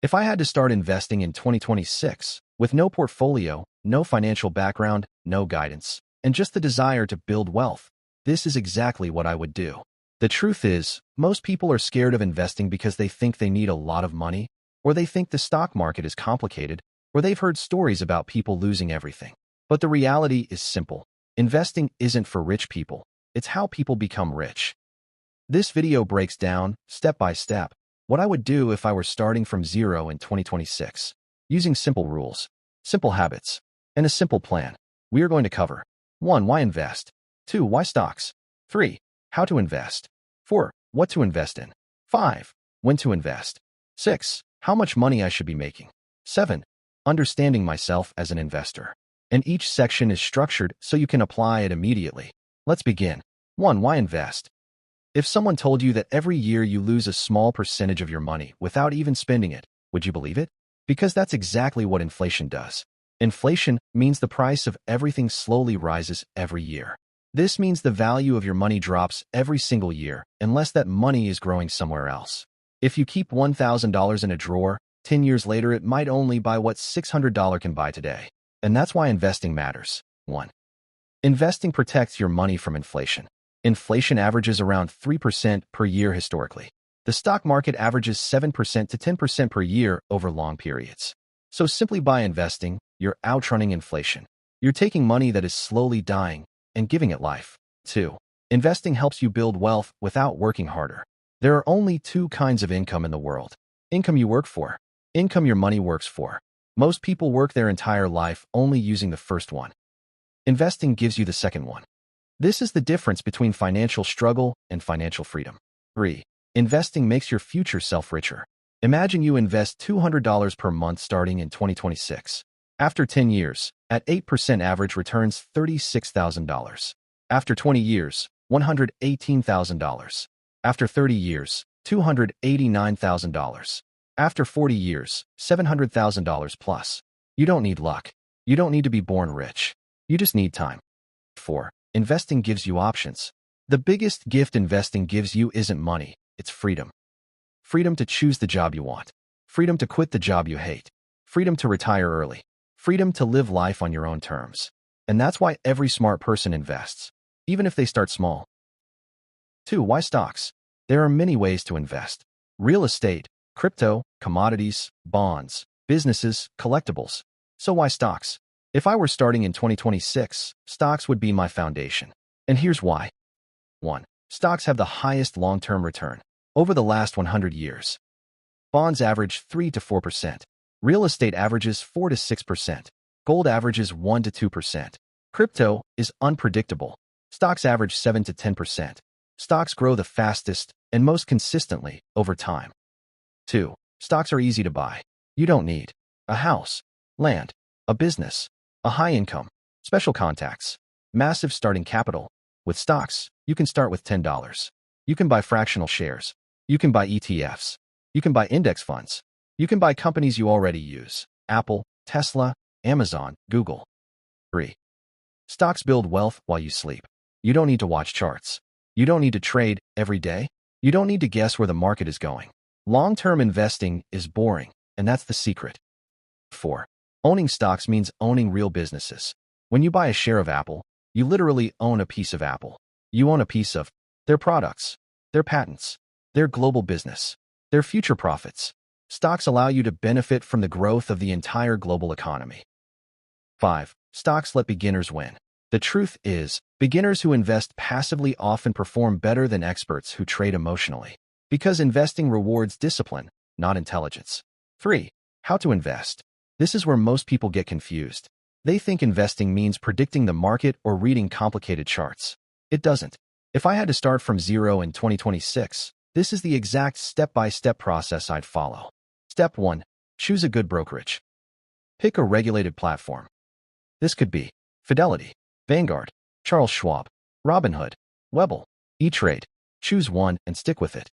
If I had to start investing in 2026, with no portfolio, no financial background, no guidance, and just the desire to build wealth, this is exactly what I would do. The truth is, most people are scared of investing because they think they need a lot of money, or they think the stock market is complicated, or they've heard stories about people losing everything. But the reality is simple. Investing isn't for rich people. It's how people become rich. This video breaks down, step by step, what I would do if I were starting from zero in 2026, using simple rules, simple habits, and a simple plan. We are going to cover 1. Why invest? 2. Why stocks? 3. How to invest? 4. What to invest in? 5. When to invest? 6. How much money I should be making? 7. Understanding myself as an investor. And each section is structured so you can apply it immediately. Let's begin. 1. Why invest? If someone told you that every year you lose a small percentage of your money without even spending it, would you believe it? Because that's exactly what inflation does. Inflation means the price of everything slowly rises every year. This means the value of your money drops every single year unless that money is growing somewhere else. If you keep $1,000 in a drawer, 10 years later it might only buy what $600 can buy today. And that's why investing matters. 1. Investing protects your money from inflation. Inflation averages around 3% per year historically. The stock market averages 7% to 10% per year over long periods. So simply by investing, you're outrunning inflation. You're taking money that is slowly dying and giving it life. 2. Investing helps you build wealth without working harder. There are only two kinds of income in the world. Income you work for. Income your money works for. Most people work their entire life only using the first one. Investing gives you the second one. This is the difference between financial struggle and financial freedom. 3. Investing makes your future self richer. Imagine you invest $200 per month starting in 2026. After 10 years, at 8% average returns $36,000. After 20 years, $118,000. After 30 years, $289,000. After 40 years, $700,000 plus. You don't need luck. You don't need to be born rich. You just need time. 4. Investing gives you options. The biggest gift investing gives you isn't money, it's freedom. Freedom to choose the job you want. Freedom to quit the job you hate. Freedom to retire early. Freedom to live life on your own terms. And that's why every smart person invests, even if they start small. 2. Why stocks? There are many ways to invest. Real estate, crypto, commodities, bonds, businesses, collectibles. So why stocks? If I were starting in 2026, stocks would be my foundation. And here's why. 1. Stocks have the highest long-term return over the last 100 years. Bonds average 3 to 4%. Real estate averages 4 to 6%. Gold averages 1 to 2%. Crypto is unpredictable. Stocks average 7 to 10%. Stocks grow the fastest and most consistently over time. 2. Stocks are easy to buy. You don't need a house, land, a business, a high income, special contacts, massive starting capital. With stocks, you can start with $10. You can buy fractional shares. You can buy ETFs. You can buy index funds. You can buy companies you already use: Apple, Tesla, Amazon, Google. 3. Stocks build wealth while you sleep. You don't need to watch charts. You don't need to trade every day. You don't need to guess where the market is going. Long-term investing is boring, and that's the secret. 4. Owning stocks means owning real businesses. When you buy a share of Apple, you literally own a piece of Apple. You own a piece of their products, their patents, their global business, their future profits. Stocks allow you to benefit from the growth of the entire global economy. 5. Stocks let beginners win. The truth is, beginners who invest passively often perform better than experts who trade emotionally, because investing rewards discipline, not intelligence. 3. How to invest. This is where most people get confused. They think investing means predicting the market or reading complicated charts. It doesn't. If I had to start from zero in 2026, this is the exact step-by-step process I'd follow. Step 1. Choose a good brokerage. Pick a regulated platform. This could be Fidelity, Vanguard, Charles Schwab, Robinhood, Webull, E-Trade. Choose one and stick with it.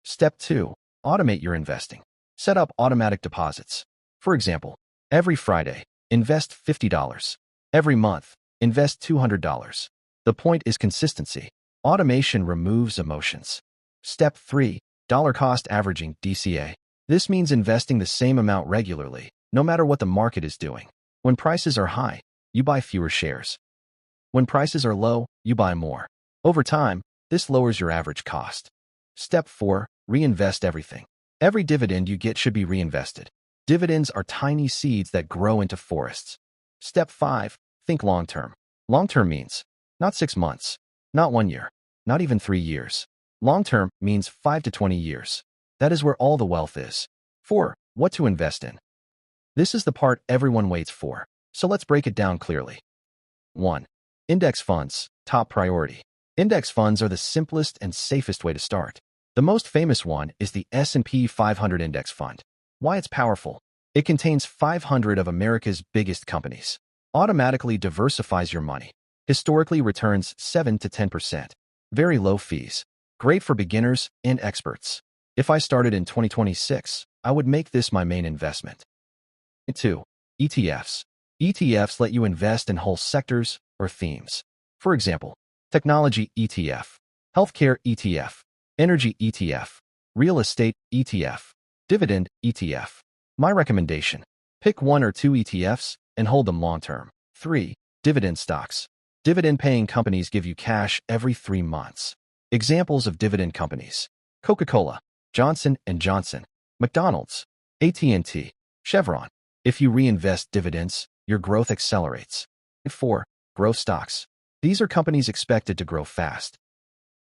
Step 2. Automate your investing. Set up automatic deposits. For example, every Friday, invest $50. Every month, invest $200. The point is consistency. Automation removes emotions. Step 3. Dollar cost averaging, DCA. This means investing the same amount regularly, no matter what the market is doing. When prices are high, you buy fewer shares. When prices are low, you buy more. Over time, this lowers your average cost. Step 4. Reinvest everything. Every dividend you get should be reinvested. Dividends are tiny seeds that grow into forests. Step 5. Think long-term. Long-term means not 6 months, not 1 year, not even 3 years. Long-term means 5 to 20 years. That is where all the wealth is. 4. What to invest in. This is the part everyone waits for, so let's break it down clearly. 1. Index funds, top priority. Index funds are the simplest and safest way to start. The most famous one is the S&P 500 Index Fund. Why it's powerful? It contains 500 of America's biggest companies. Automatically diversifies your money. Historically returns 7 to 10%. Very low fees. Great for beginners and experts. If I started in 2026, I would make this my main investment. 2. ETFs. ETFs let you invest in whole sectors or themes. For example, technology ETF, healthcare ETF, energy ETF, real estate ETF, dividend ETF. My recommendation: pick 1 or 2 ETFs and hold them long-term. 3. Dividend stocks. Dividend-paying companies give you cash every 3 months. Examples of dividend companies: Coca-Cola, Johnson & Johnson, McDonald's, AT&T, Chevron. If you reinvest dividends, your growth accelerates. 4. Growth stocks. These are companies expected to grow fast,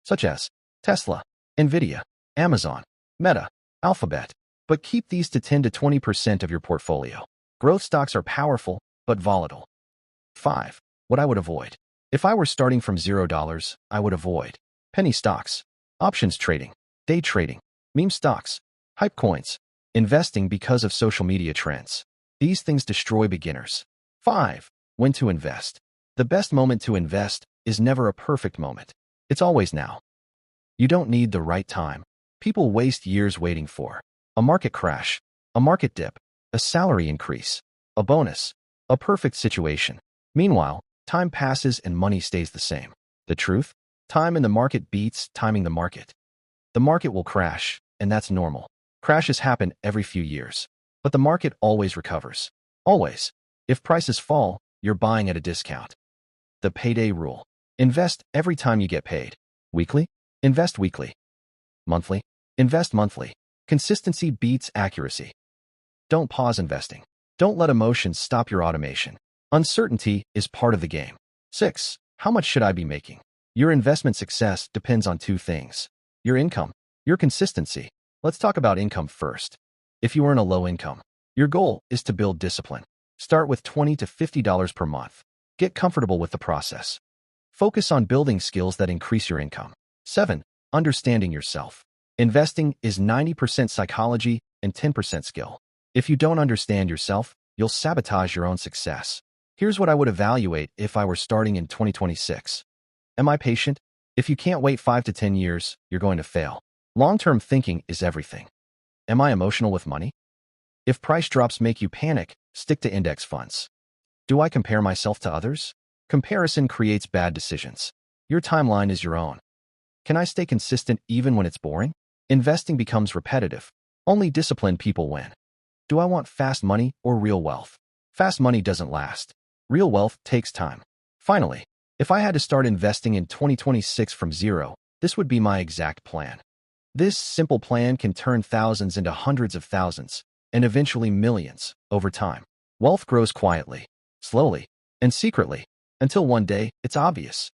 such as Tesla, Nvidia, Amazon, Meta, Alphabet. But keep these to 10 to 20% of your portfolio. Growth stocks are powerful, but volatile. 5. What I would avoid. If I were starting from $0, I would avoid penny stocks, options trading, day trading, meme stocks, hype coins, investing because of social media trends. These things destroy beginners. 5. When to invest. The best moment to invest is never a perfect moment. It's always now. You don't need the right time. People waste years waiting for a market crash, a market dip, a salary increase, a bonus, a perfect situation. Meanwhile, time passes and money stays the same. The truth? Time in the market beats timing the market. The market will crash, and that's normal. Crashes happen every few years. But the market always recovers. Always. If prices fall, you're buying at a discount. The payday rule. Invest every time you get paid. Weekly? Invest weekly. Monthly? Invest monthly. Consistency beats accuracy. Don't pause investing. Don't let emotions stop your automation. Uncertainty is part of the game. 6. How much should I be making? Your investment success depends on 2 things: your income, your consistency. Let's talk about income first. If you earn a low income, your goal is to build discipline. Start with $20 to $50 per month. Get comfortable with the process. Focus on building skills that increase your income. 7. Understanding yourself. Investing is 90% psychology and 10% skill. If you don't understand yourself, you'll sabotage your own success. Here's what I would evaluate if I were starting in 2026. Am I patient? If you can't wait 5 to 10 years, you're going to fail. Long-term thinking is everything. Am I emotional with money? If price drops make you panic, stick to index funds. Do I compare myself to others? Comparison creates bad decisions. Your timeline is your own. Can I stay consistent even when it's boring? Investing becomes repetitive. Only disciplined people win. Do I want fast money or real wealth? Fast money doesn't last. Real wealth takes time. Finally, if I had to start investing in 2026 from zero, this would be my exact plan. This simple plan can turn thousands into hundreds of thousands, and eventually millions, over time. Wealth grows quietly, slowly, and secretly, until one day it's obvious.